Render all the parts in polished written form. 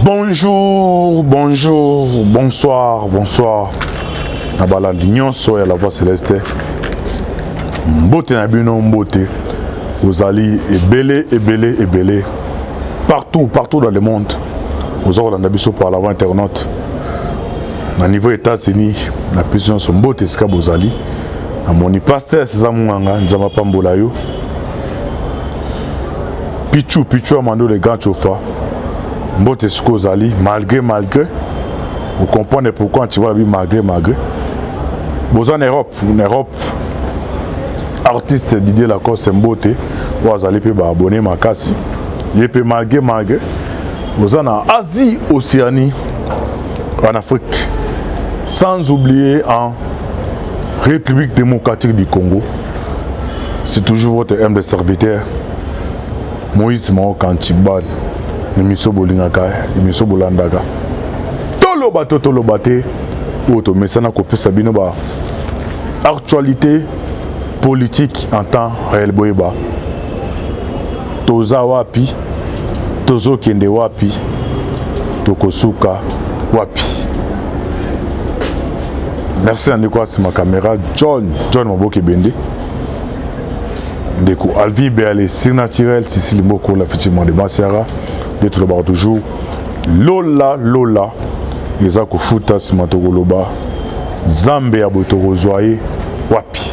Bonjour, bonjour, bonsoir, bonsoir. Nabala nyonso ya la voix céleste. Mbote na bino mbote. Vous allez ebele. Partout dans le monde. Vous aurez l'andabiso par la voie internaute. Na niveau États-Unis, na puissance son mbote ska bozali. Na moni pasteur César Munganga, nzamba pambola yo. Pichu amando le grand chofa. Mbote sko zali malgré vous comprenez pourquoi tu vois malgré vous en Europe artiste Didier Lacoste Mbote vous allez pe ba abonné makasi yepe malgré vous en Asie Océanie en Afrique sans oublier en République démocratique du Congo. C'est toujours votre humble serviteur Moïse Mao Kantibal. Imiso bolingaka, imiso bolandaka. Tolobate, auto mesana kopesa bino ba actualité politique en temps réel boyeba. Toza wapi, tozo kende wapi, tokosuka wapi. Merci à Ndeko ma caméra John Maboke Bende. Ndeko Alvi Béalé, c'est naturel, Cécile Mboko, la effectivement de Bassiara. De tout le toujours Lola les akufuta simatokoloba Zambé à Botorozoye wapi.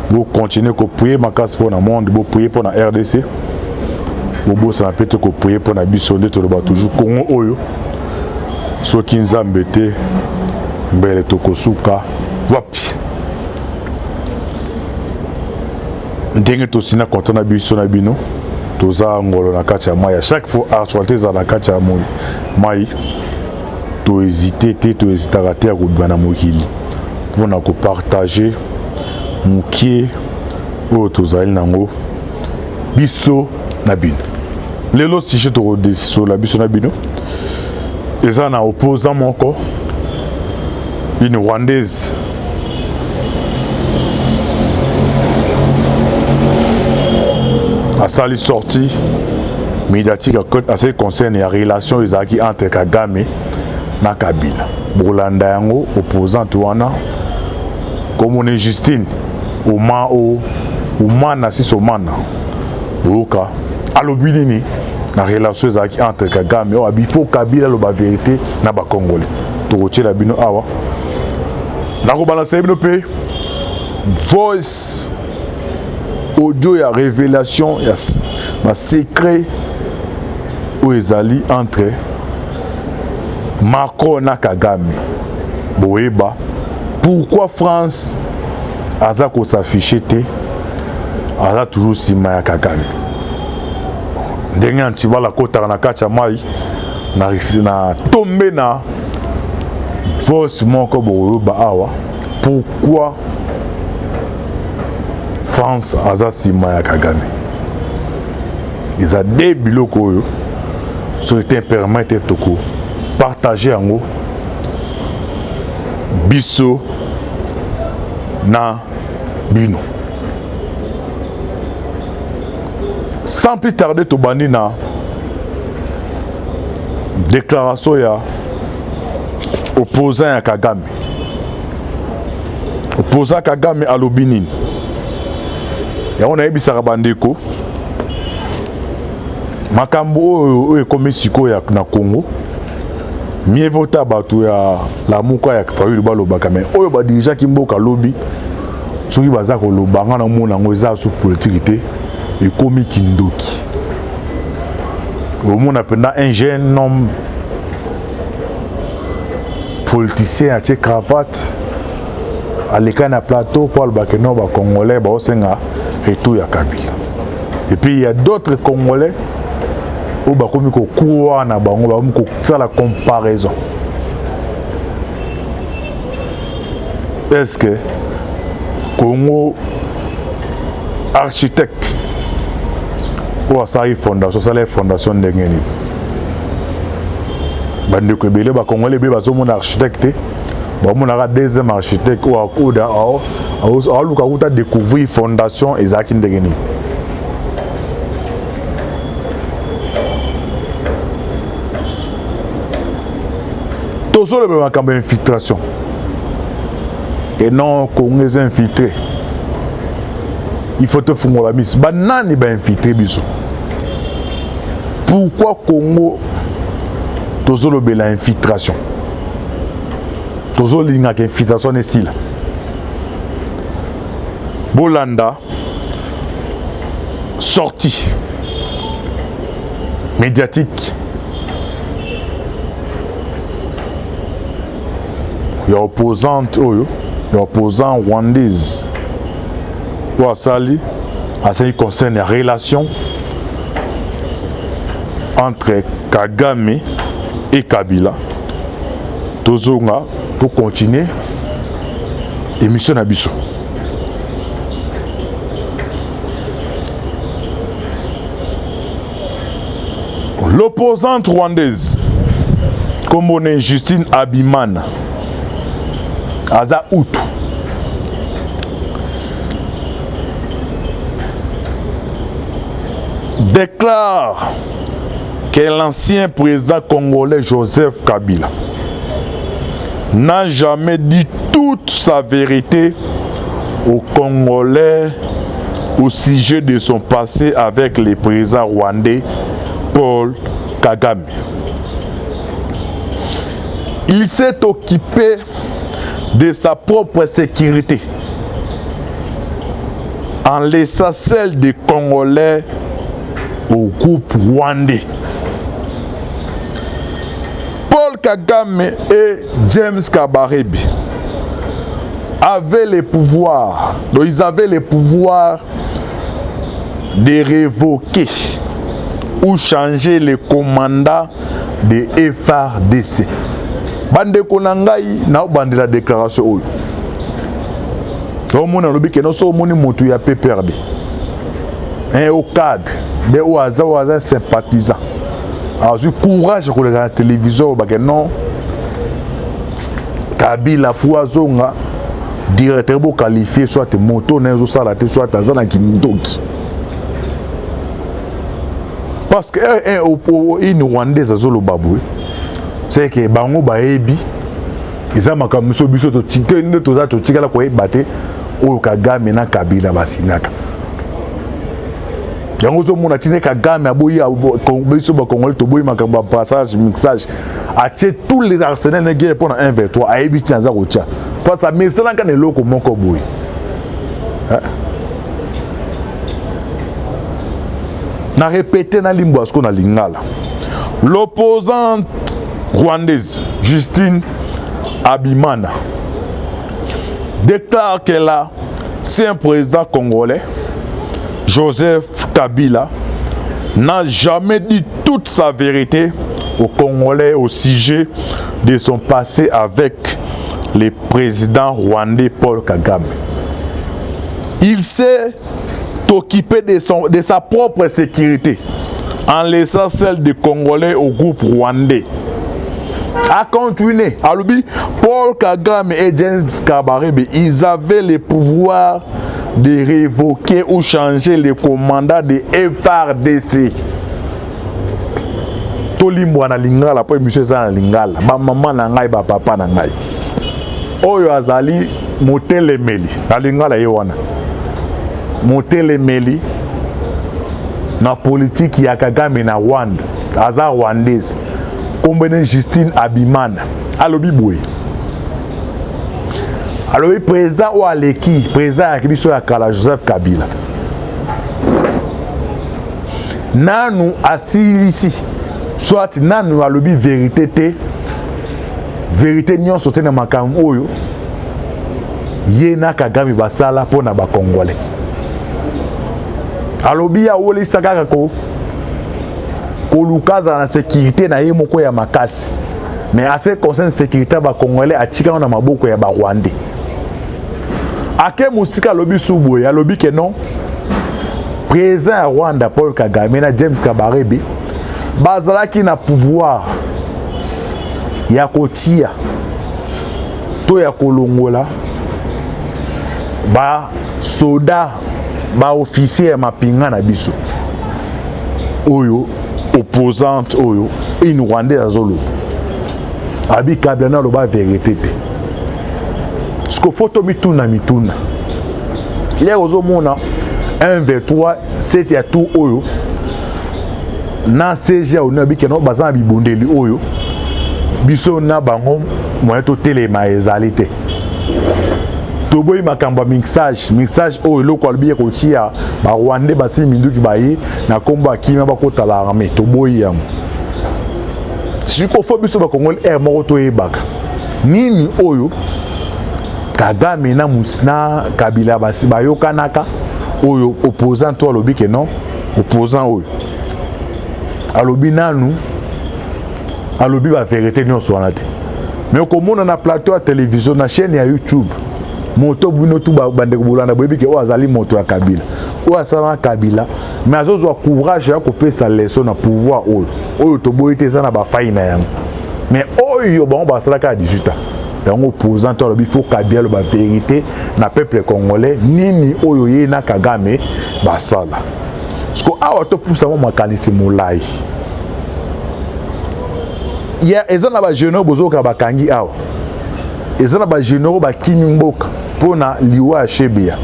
Vous continuez à prier ma casse pour le monde, vous priez pour la RDC. Vous ça peut être prier pour la Bissonde tout le toujours Congo Oyo. So Kinzambe te mbele tokosuka wapi. Ndenge to sina kontana biso na bino. Toza ngolo na kati ya mai à chaque fois actualité za na kati ya mai to hésiter à kobana mokili pour na ko partager mukie o tozali nango biso na bino lelo sujet to sur la biso na bino eza na opposant moko une rwandaise à sa sortie médiatique à ce qui concerne les relations entre Kagame et Kabila. Bolanda yango opposant wana comme on est Justine Oumana si somana Boka alobinini na relation entre Kagame et il faut Kabila la vérité na ba Congolais. Toroche la bino awa. Na ko balancer bino pe voice audio ya révélation ya ma secret où ezali entre Macron na Kagame boyeba pourquoi France aza ko s'afficher te aza toujours sima ya Kagame ndenge antibala kota na kacha mai na tomber na voice moko boyeba awa pourquoi France aza sima ya Kagame. Ils ont des biloko sur le permettre toko partager en biso na bino. Sans plus tarder to bani na déclaration ya opposant à Kagame. Opposant Kagame à l'Obinin. Et on a eu bisaka bandeko makambo oyo ekomi siko ya na Congo mieux vota bato ya la muka ya Fayulu balobaka mais oyo ba dirija kimboka lobi soki baza ko lobanga na mona ngo eza sous politique te ekomi kindoki au monde appena un jeune homme politicien à cravate à l'écran plateau pour le bakeno ba congolais ba osenga et tout ya Kabila. Et puis il y a d'autres Congolais où bakomi ko kuwa na bango bakomi ko ça la comparaison. Est-ce que Congo architecte ou ça y fondation ça la fondation ndengeni. Bande ko belé ba Congolais be bazo mon architecte ba mon ara deuxième architecte ou akoda aluka kuta découvrir fondation ezaki ndengeni. Tozo le makambo infiltration. Et non Congolais infiltré. Il faut te foutre la mise. Banani ba infiltré biso. Pourquoi Congo Tozo le bela infiltration? Tozo linga que infiltration ici là. Bolanda sorti médiatique. Il y a opposante Oyo, il y a opposant rwandaise. Ou à Sali, à ce qui concerne la relation entre Kagame et Kabila. Tozonga pour continuer émission Nabiso. L'opposante rwandaise, comme on est Justine Abimana, Aza Outou, déclare que l'ancien président congolais Joseph Kabila n'a jamais dit toute sa vérité aux Congolais au sujet de son passé avec le président rwandais Paul Kagame. Il s'est occupé de sa propre sécurité en laissant celle des Congolais au groupe rwandais. Paul Kagame et James Kabarebe avaient les pouvoirs, donc ils avaient les pouvoirs de révoquer ou changer les commandants de FARDC. Bande konangai na bande la déclaration oyo. Donc mon alobi que non so moni motu ya PPRD. Au cadre de oaza sympathisant. Alors du courage pour la télévision ba que non Kabila Fuazonga directeur bo qualifié soit moto na zo sala te soit azana kimdoki. Parce que une rwandaise azolo babou. C'est que bango baebi ezama comme so biso to tinte to za to tikala ko ebate o Kagame na Kabila basinaka. Yango zo mona tine Kagame aboyi biso ba Congolais to boyi makamba passage mixage a tie tous les arsenaux na guerre pour un vers 3 ayebi tianza ko tia. Parce que mesala kana loko moko boyi. Na répété na limbo asko na lingala. L'opposante rwandaise Justine Abimana déclare que l'ancien président congolais Joseph Kabila n'a jamais dit toute sa vérité aux Congolais au sujet de son passé avec le président rwandais Paul Kagame. Il s'est occupé de sa propre sécurité en laissant celle des Congolais au groupe rwandais. A continué. Alubi, Paul Kagame et James Kabarebe, ils avaient le pouvoir de révoquer ou changer les commandants de FARDC. Tolimwa na lingala, po monsieur za na lingala, ba maman na ngai ba papa na ngai. Oyo azali motele meli, na lingala ye wana. Motele meli na politique ya Kagame na Rwanda, aza rwandaise. Combien Justine Abimana alobi boy. Alobi président ou aleki, président ya kibiso ya kala Joseph Kabila. Nanu asilisi soit nanu alobi vérité te vérité nyon sote na makambo oyo ye na Kagame basala pona ba Congolais. Alobi ya wole sakaka ko kolukaza na sécurité na ye moko ya makasi. Mais à ce concerne sécurité ba Congolais atika na maboko ya ba Rwandais. Ake musika lobi subo ya lobi que non. Président ya Rwanda Paul Kagame na James Kabarebe bazalaki na pouvoir ya kotia to ya kolongola ba soda ba officier mapinga na biso oyo opposante oyo une rwandaise azolo abi Kabila na loba vérité te ce que photo mituna les ozo mona 1 23 7 ya tout oyo na CG o na bi keno bazan bi bondeli oyo biso na bango moyen to telema ezalité toboyi makambo mixage oyo eloko alobi ko tia ba Rwanda basi minduki bayi na kombo akima bakotala armée toboyi yango siko fo biso ba Congolais moko to yebaka nini oyo Kagame na Musna Kabila basi bayokanaka oyo opposant to alobi ke non opposant oyo alobi nanu alobi ba vérité nyonso wana te mais okomona na plateau ya télévision na chaîne ya YouTube moto bino tu bandeko bolanda boyebi ke o azali moto ya Kabila o asala Kabila mais azozwa courage ya kopesa leçon na pouvoir oyo toboyi te eza na bafai na yango mais oyo bango basalaka ya 18 ans yango opposant to alobi faut Kabila lo ba vérité na peuple congolais nini oyo ye na Kagame basala parce que awa to pousa mo makanisi molai ya ezana ba généraux bozoka bakangi awa ezana ba généraux bakimi mboka pona liwa Shebia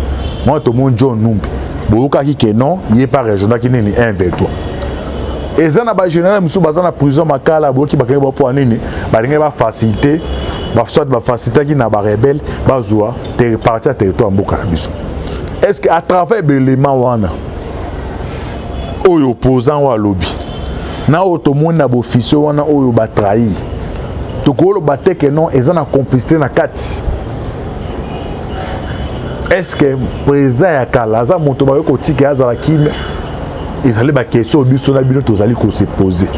moi to mon John Numbi boyoka ki ke non yé pas régional ki nini 1 23 ezana ba général musu bazana prison makala boki bakangi ba po nini balinga ba facilité ba soit ba facilité ki na ba rebelle bazwa te partir territoire mboka na biso est-ce que à travers l'élément wana oyo opposant wa lobby na otomoni na bofisio wana oyo ba trahir tokolo bateke non ezana complicité na kati est-ce que président ya kala za moto ba ko tika azala kim ezali ba question biso na bino tozali ko se poser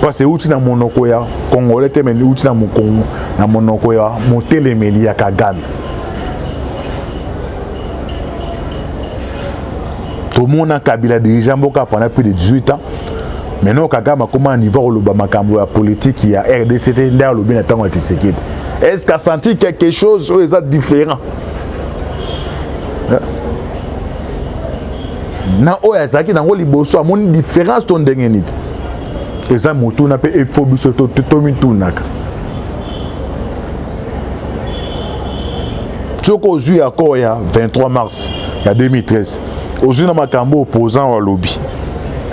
parce que outi na monoko ya congolais te mais outi na mokongo na monoko ya motelemeli ya Kagame tout le monde a Kabila dirigeant mboka pendant plus de 18 ans maintenant Kagame comment un niveau le makambo ya politique ya RDC nda lobi na tango Tshisekedi est-ce qu'a senti quelque chose ou est différent na oya zaki na ngoli boso amoni différence ton ndenge nini eza moto na pe efobiso to mitunaka Toko zui accord ya 23 mars ya 2013 ozui na makambo opposant wa lobby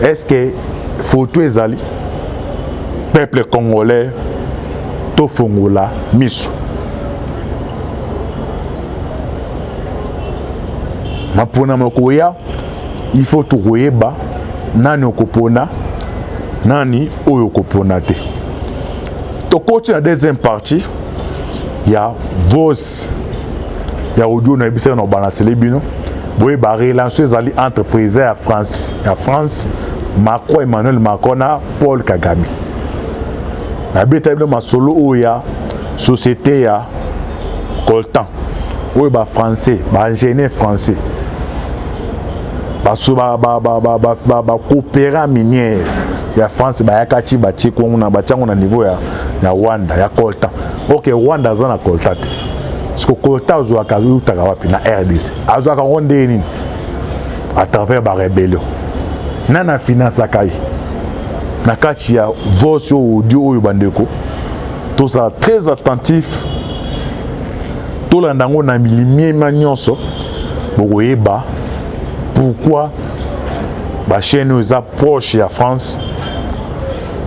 est-ce que photo ezali peuple congolais to fongola miso mapona makoya il faut tout koyeba nani okopona nani oyo okopona te tokoti na deuxième partie ya voice ya audio na ebisa na balancele bino boye ba relation ezali entre président ya France Macron Emmanuel Macron na Paul Kagame na beta bino masolo oya société ya Coltan oyo ba français ba ingénieur français ba coopéra minière ya France ba yakati ba tiko na ba tyango na niveau ya Rwanda ya Coltan OK Rwanda za na Coltan parce que Coltan zo akazu utaka wapi na RDC azo akaronde nini à travers ba rébellion nana finance akai na kati ya voice audio oyo bandeko to ça très attentif to landango na milimie manyonso bokoyeba pourquoi ba chaîne eza proche ya France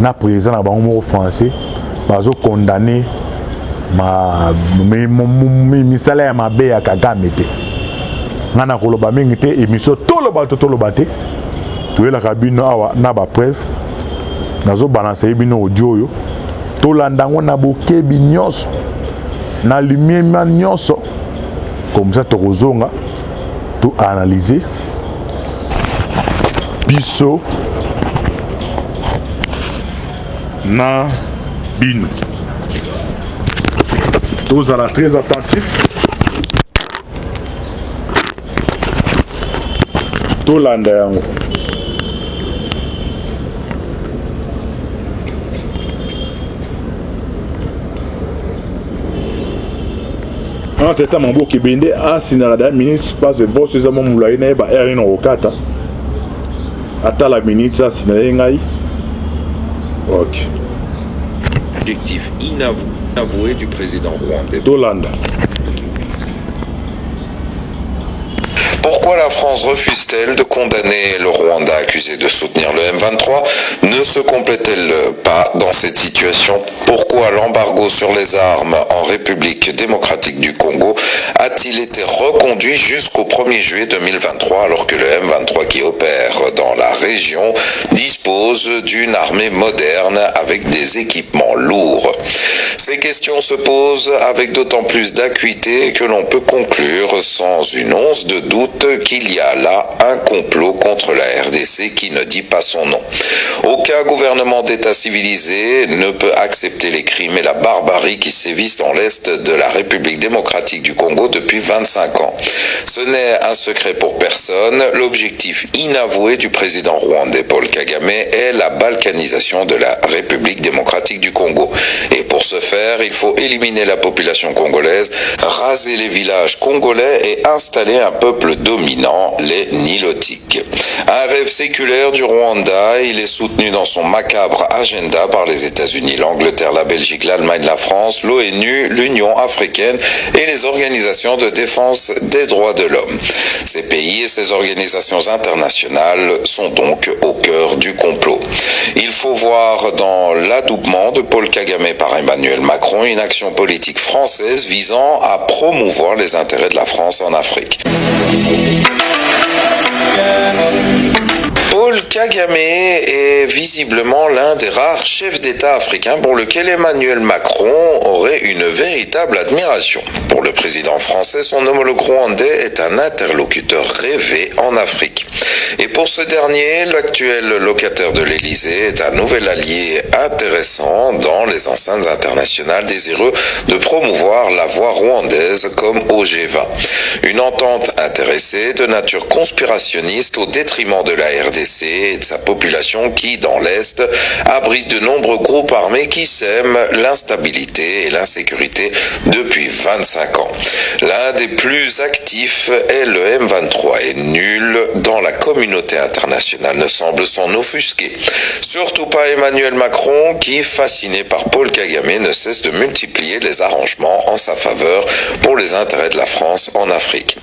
na président na bango français bazo condamner misala ya mabe ya Kagame te ngana koloba mingi te émission toloba te toyelaka bino awa na ba preuve nazo balancer bino audio oyo tolandango na bokebi nyonso na lumière nyonso comme ça tokozonga to analyser biso na bino tozala très attentif tolanda yango entre-temps mambo kebende asinala da ministre parce que boss eza momulai na ba R no okata ata la ministre asinala ngai OK Objectif inavoué du président rwandais. Tolanda. Pourquoi la France refuse-t-elle de condamner le Rwanda accusé de soutenir le M23? Ne se complète-t-elle pas dans cette situation? Pourquoi l'embargo sur les armes en République démocratique du Congo a-t-il été reconduit jusqu'au 1er juillet 2023 alors que le M23 qui opère dans la région dispose d'une armée moderne avec des équipements lourds? Ces questions se posent avec d'autant plus d'acuité que l'on peut conclure sans une once de doute qu'il y a là un complot contre la RDC qui ne dit pas son nom. Aucun gouvernement d'État civilisé ne peut accepter les crimes et la barbarie qui sévissent dans l'Est de la République démocratique du Congo depuis 25 ans. Ce n'est un secret pour personne, l'objectif inavoué du président rwandais Paul Kagame est la balkanisation de la République démocratique du Congo. Et pour ce faire, il faut éliminer la population congolaise, raser les villages congolais et installer un peuple dominant, les Nilotiques. Un rêve séculaire du Rwanda, il est soutenu dans son macabre agenda par les États-Unis, l'Angleterre, la Belgique, l'Allemagne, la France, l'ONU, l'Union africaine et les organisations de défense des droits de l'homme. Ces pays et ces organisations internationales sont donc au cœur du complot. Il faut voir dans l'adoubement de Paul Kagame par Emmanuel Macron une action politique française visant à promouvoir les intérêts de la France en Afrique. Paul Kagame est visiblement l'un des rares chefs d'État africains pour lequel Emmanuel Macron aurait une véritable admiration. Pour le président français, son homologue rwandais est un interlocuteur rêvé en Afrique. Et pour ce dernier, l'actuel locataire de l'Élysée est un nouvel allié intéressant dans les enceintes internationales désireux de promouvoir la voix rwandaise comme au G20. Une entente intéressée de nature conspirationniste au détriment de la RDC et de sa population qui, dans l'Est, abrite de nombreux groupes armés qui sèment l'instabilité et l'insécurité depuis 25 ans. L'un des plus actifs est le M23 et nul dans la communauté internationale ne semble s'en offusquer. Surtout pas Emmanuel Macron qui, fasciné par Paul Kagame, ne cesse de multiplier les arrangements en sa faveur pour les intérêts de la France en Afrique.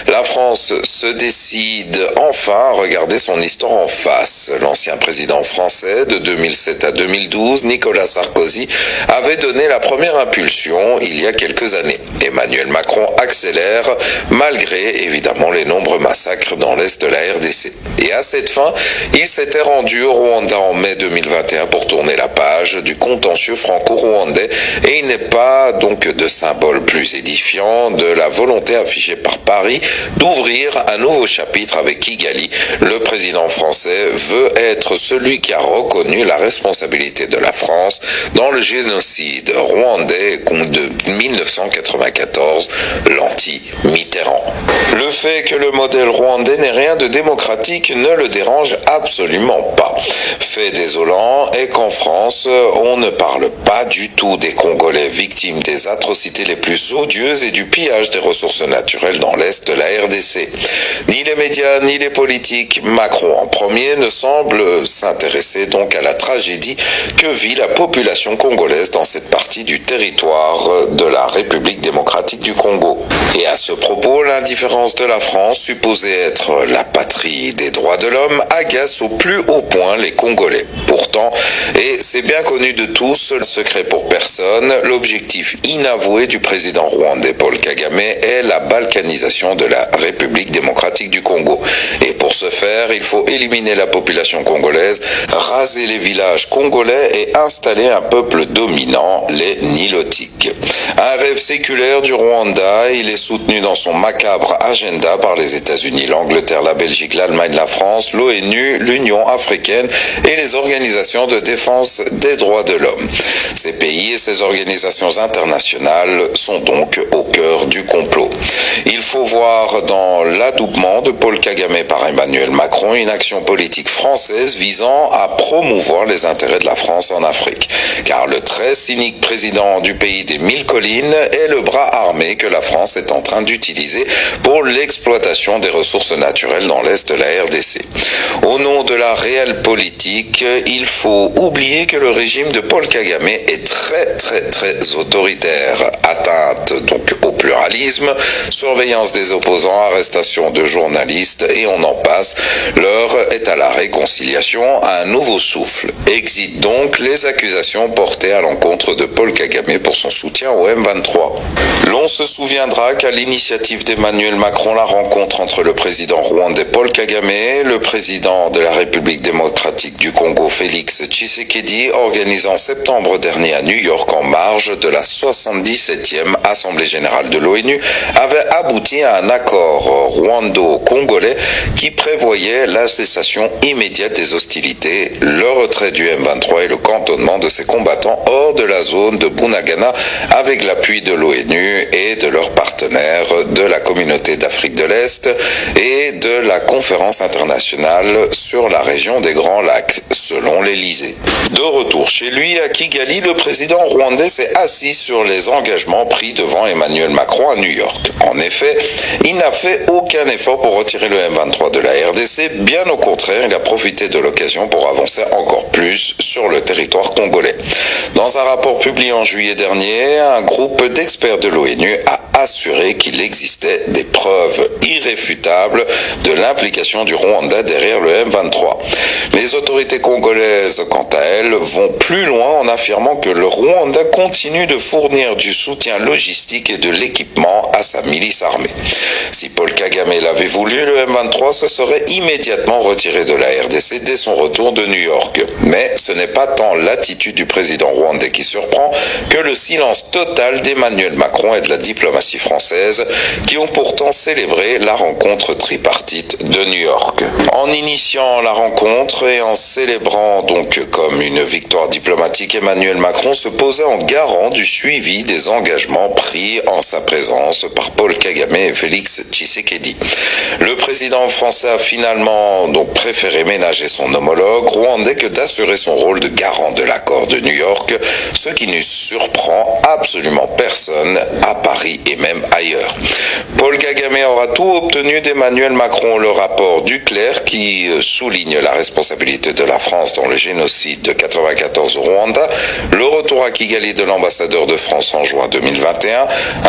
La France se décide enfin à regarder son histoire en face. L'ancien président français de 2007 à 2012, Nicolas Sarkozy, avait donné la première impulsion il y a quelques années. Emmanuel Macron accélère malgré évidemment les nombreux massacres dans l'Est de la RDC. Et à cette fin, il s'était rendu au Rwanda en mai 2021 pour tourner la page du contentieux franco-rwandais et il n'est pas donc de symbole plus édifiant de la volonté affichée par Paris d'ouvrir un nouveau chapitre avec Kigali. Le président français veut être celui qui a reconnu la responsabilité de la France dans le génocide rwandais de 1994, l'anti-Mitterrand. Le fait que le modèle rwandais n'ait rien de démocratique ne le dérange absolument pas. Fait désolant est qu'en France, on ne parle pas du tout des Congolais victimes des atrocités les plus odieuses et du pillage des ressources naturelles dans l'Est de la RDC. Ni les médias, ni les politiques, Macron en premier, ne semblent s'intéresser donc à la tragédie que vit la population congolaise dans cette partie du territoire de la République démocratique du Congo. Et à ce propos, l'indifférence de la France, supposée être la patrie des droits de l'homme, agace au plus haut point les Congolais. Pourtant, et c'est bien connu de tous, le secret pour personne, l'objectif inavoué du président rwandais Paul Kagame est la balkanisation de la République démocratique du Congo. Et pour ce faire, il faut éliminer la population congolaise, raser les villages congolais et installer un peuple dominant, les Nilotiques. Un rêve séculaire du Rwanda, il est soutenu dans son macabre agenda par les États-Unis, l'Angleterre, la Belgique, l'Allemagne, la France, l'ONU, l'Union africaine et les organisations de défense des droits de l'homme. Ces pays et ces organisations internationales sont donc au cœur du complot. Il faut voir dans l'adoubement de Paul Kagame par Emmanuel Macron une action politique française visant à promouvoir les intérêts de la France en Afrique. Car le très cynique président du pays des 1000 collines est le bras armé que la France est en train d'utiliser pour l'exploitation des ressources naturelles dans l'est de la RDC. Au nom de la réelle politique, il faut oublier que le régime de Paul Kagame est très autoritaire. Atteinte donc au pluralisme, surveillance des opposants, arrestation de journalistes et on en passe. L'heure est à la réconciliation, à un nouveau souffle. Exit donc les accusations portées à l'encontre de Paul Kagame pour son soutien au M23. L'on se souviendra qu'à l'initiative d'Emmanuel Macron, la rencontre entre le président rwandais Paul Kagame et le président de la République démocratique du Congo Félix Tshisekedi, organisée en septembre dernier à New York en marge de la 77e Assemblée générale de l'ONU, avait abouti à un accord rwando-congolais qui prévoyait la cessation immédiate des hostilités, le retrait du M23 et le cantonnement de ses combattants hors de la zone de Bunagana avec l'appui de l'ONU et de leurs partenaires de la communauté d'Afrique de l'Est et de la conférence internationale sur la région des Grands Lacs, selon l'Élysée. De retour chez lui à Kigali, le président rwandais s'est assis sur les engagements pris devant Emmanuel Macron à New York. En effet, il n'a fait aucun effort pour retirer le M23 de la RDC, bien au contraire, il a profité de l'occasion pour avancer encore plus sur le territoire congolais. Dans un rapport publié en juillet dernier, un groupe d'experts de l'ONU a assuré qu'il existait des preuves irréfutables de l'implication du Rwanda derrière le M23. Les autorités congolaises, quant à elles, vont plus loin en affirmant que le Rwanda continue de fournir du soutien logistique et de l'équipement à sa milice armée. Si Paul Kagame l'avait voulu, le M23 se serait immédiatement retiré de la RDC dès son retour de New York. Mais ce n'est pas tant l'attitude du président rwandais qui surprend que le silence total d'Emmanuel Macron et de la diplomatie française qui ont pourtant célébré la rencontre tripartite de New York. En initiant la rencontre et en célébrant donc comme une victoire diplomatique, Emmanuel Macron se posait en garant du suivi des engagements pris en sa présence par Paul Kagame et Félix Tshisekedi. Le président français a finalement donc préféré ménager son homologue rwandais que d'assurer son rôle de garant de l'accord de New York, ce qui ne surprend absolument personne à Paris et même ailleurs. Paul Kagame aura tout obtenu d'Emmanuel Macron, le rapport Duclerc qui souligne la responsabilité de la France dans le génocide de 94 au Rwanda, le retour à Kigali de l'ambassadeur de France en juin 2021,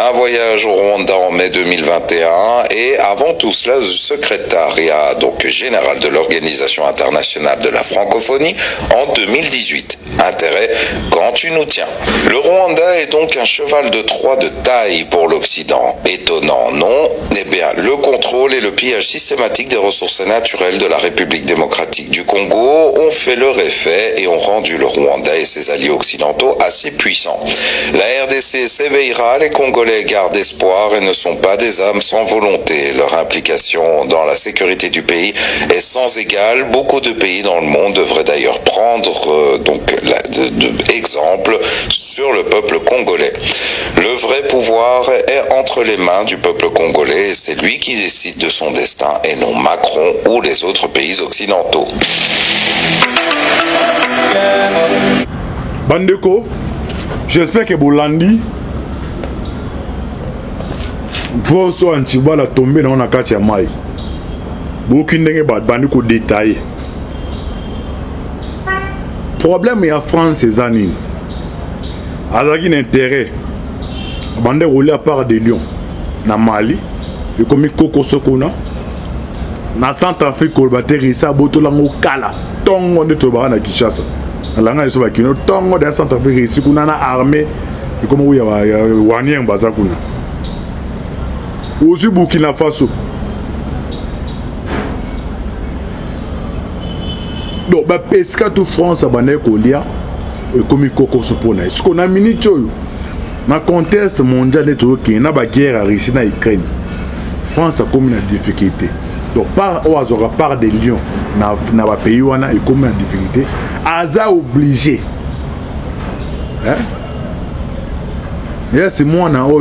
un voyage au Rwanda en mai 2021 et avant tout cela, le secrétariat donc général de l'Organisation internationale de la francophonie en 2018. Intérêt quand tu nous tiens. Le Rwanda est donc un cheval de Troie de taille pour l'Occident. Étonnant, non? Eh bien, le contrôle et le pillage systématique des ressources naturelles de la République démocratique du Congo ont fait leur effet et ont rendu le Rwanda et ses alliés occidentaux assez puissants. La RDC s'éveillera, les Congolais gardent espoir et ne sont pas des âmes sans volonté. Leur implication dans la sécurité du pays est sans égale. Beaucoup de pays dans le monde devraient d'ailleurs prendre exemple sur le peuple congolais. Le vrai pouvoir est entre les mains du peuple congolais et c'est lui qui décide de son destin et non Macron ou les autres pays occidentaux. Bandeko, j'espère que Bolandi Voso Antibala tombé dans la carte à Maï. Beaucoup de Bandeko détaillé. Problème est en France ces années. Alors qu'il y a intérêt. Bande roulé à part des lions. Na Mali, et comme Koko Sokona, na Centrafrique, Kolbaté, Rissa, Botolango, Kala, Tongo de Tobara na Kinshasa. Langa iso bakino Tongo de Centrafrique, Rissa, kuna na armée, et comme oui, Wanyang Bazakuna. Aussi Burkina Faso. Donc, bah, pesca tout France à Bande Kolia, et comme Koko Sokona. Ce qu'on a mini choyo. Dans le contexte mondial, il y a une guerre à Russie en Ukraine. La France a comme une difficulté. Donc, par des lions, dans le pays où il y a comme une difficulté, ils sont obligés. C'est moi, moi,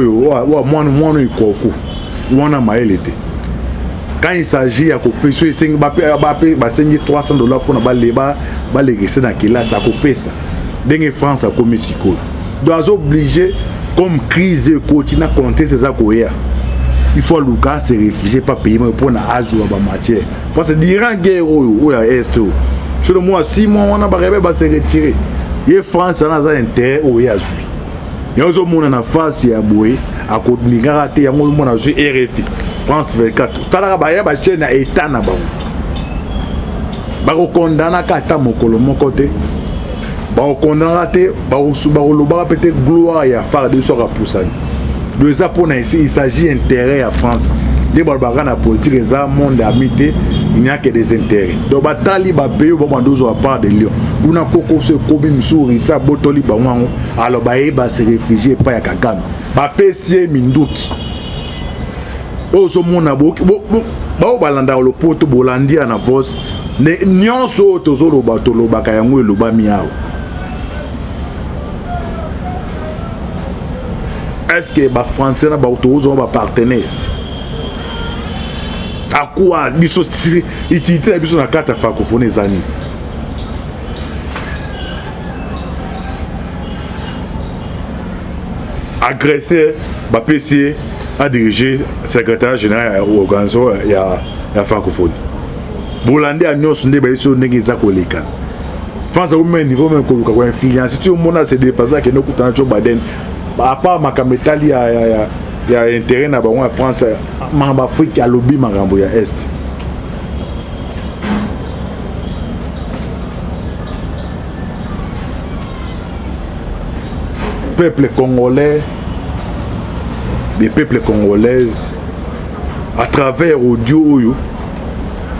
quand il s'agit à couper sur 5 $300 pour ne les laisser dans qui là ça couper ça dans France a comme siko doit obligé comme crise continue compter ces akoya il faut Lucas se réfugier pas payer pour na azu ba matière parce que durant guerre au est sur le mois 6 mois on a ba se retirer et France a un intérêt au yazu yozo mona na face ya boye a ko ngara te yango mona zu RFI France 24 tala ba ya ba chaîne na état na ba ba ko condamna kata mokolo moko te ba ko condamna te ba ko loba peut-être gloire ya phare de sora poussani de ça pour ici il s'agit intérêt à France les barbares politique les monde amité il n'y a que des intérêts donc batali ba pays ba mandozo à part de Lyon una koko se kobi misuri sa botoli ba wango alors ba se réfugier pas ya Kagame ba pesi minduki ozo mona boki ba balanda lo poto bolandia na vos ne nyonso tozo lo batolo ba kayango lo ba miao. Est-ce que les Français ont un partenaire? À quoi ils utilisent la carte francophonie? Agressé, PC a dirigé le secrétaire général de l'organisation de la francophonie. Bollandais a nous sondé sur les collègues. France a un niveau même qu'on a influence. Si tu as se dépassé que nous coûtons Joe Biden. À part ma camétali il y a intérêt na en France en Afrique à lobby marambo ya est peuple congolais des peuples congolaises à travers audio oyo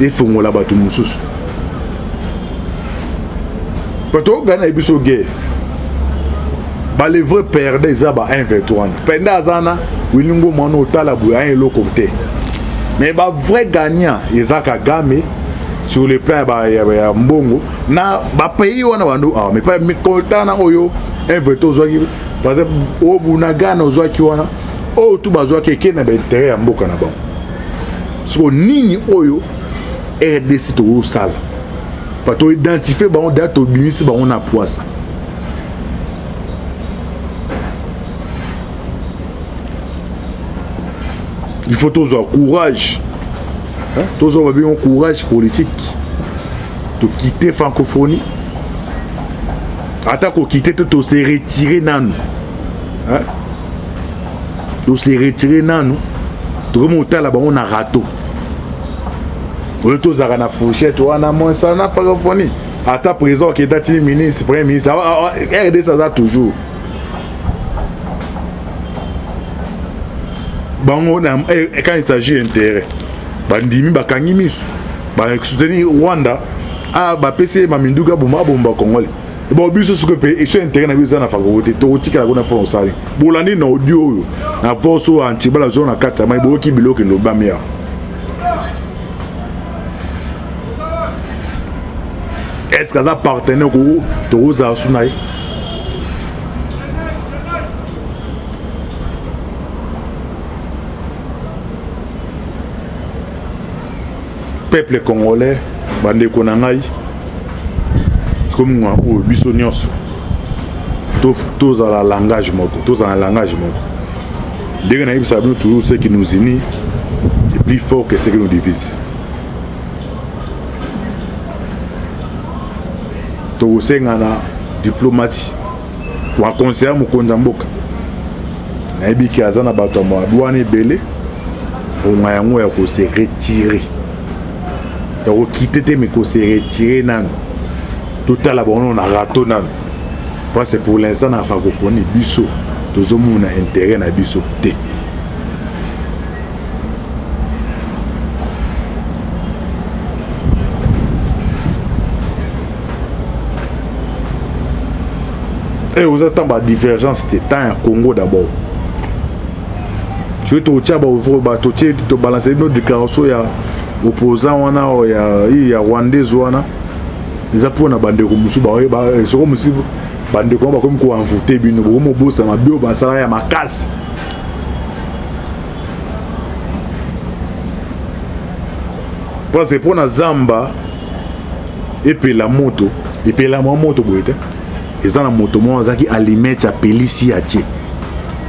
et fongola batu mususu pato gana biso guerre ba les vrais perdent ça ba 1-23 pendant zana wilingo mano tala bu un loko te mais ba vrai gagnant Isaka Kagame sur le plan ba ya mbongo na ba pays wana bandu ah mais pas mi koltana oyo 1-23 zaki parce que o bunaga na zaki wana o tu bazwa keke na ba intérêt ya mboka na ba so nini oyo RDC to sala pas to identifier ba on date to binisi ba on a poisa. Il faut tous avoir courage, tous avoir un courage politique de quitter la francophonie. Attaque au quitter, de se retirer nan, de se retirer nan, de remonter là-bas on a râteau. Pour le tous à la fourchette, on a moins ça na francophonie. À ta présent qui est ministre, premier ministre, RD ça toujours. Bango quand il s'agit d'intérêt bandimi bakangi misu ba soutenir Rwanda a ba PC maminduga bomba congolais et bon biso ce que et ce intérêt na biso na favorité to tika la pour ça bolandi na audio na voso anti bala zone na kata mai boki biloke lo bamia est-ce que ça partenaire ko to za sunai peuple congolais bande konangai comme moi au biso nyonso tous à la langage moko tous en langage moko dès que nous savons toujours ce qui nous unit est plus fort que ce qui nous divise to sengana diplomatie wa conseiller mokonza mboka na ebiki azana bato mo douane belé on a yango ya ko se retirer donc quitter mais qu'on s'est retiré nan tout à la bonne on a raté nan parce que pour l'instant na francophonie biso tous on a intérêt na biso te et vous attendez la divergence c'était temps en Congo d'abord tu veux te tchaba ouvre ba to balancer notre déclaration ya opposant wana ya Rwandais wana eza pona bandeko musu ba soko musu bandeko ba comme ko envoûter bino bo mo bosa ma bio ba sala ya makasi parce que pour na zamba et puis la moto et puis la moto boite et dans la moto moi zaki allumette pelisi atie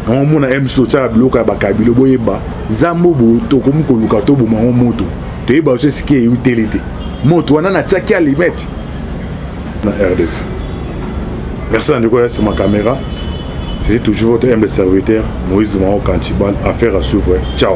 on mona emsto cha bloka bakabilo boyeba zambo boto comme koluka to bo moto to yeba ce qui est utilité moto wana na tsaki allumette na RDC. Merci à Nicolas, c'est ma caméra. C'est toujours votre humble serviteur Moïse Mao Kantibal. Affaire à suivre. Ciao.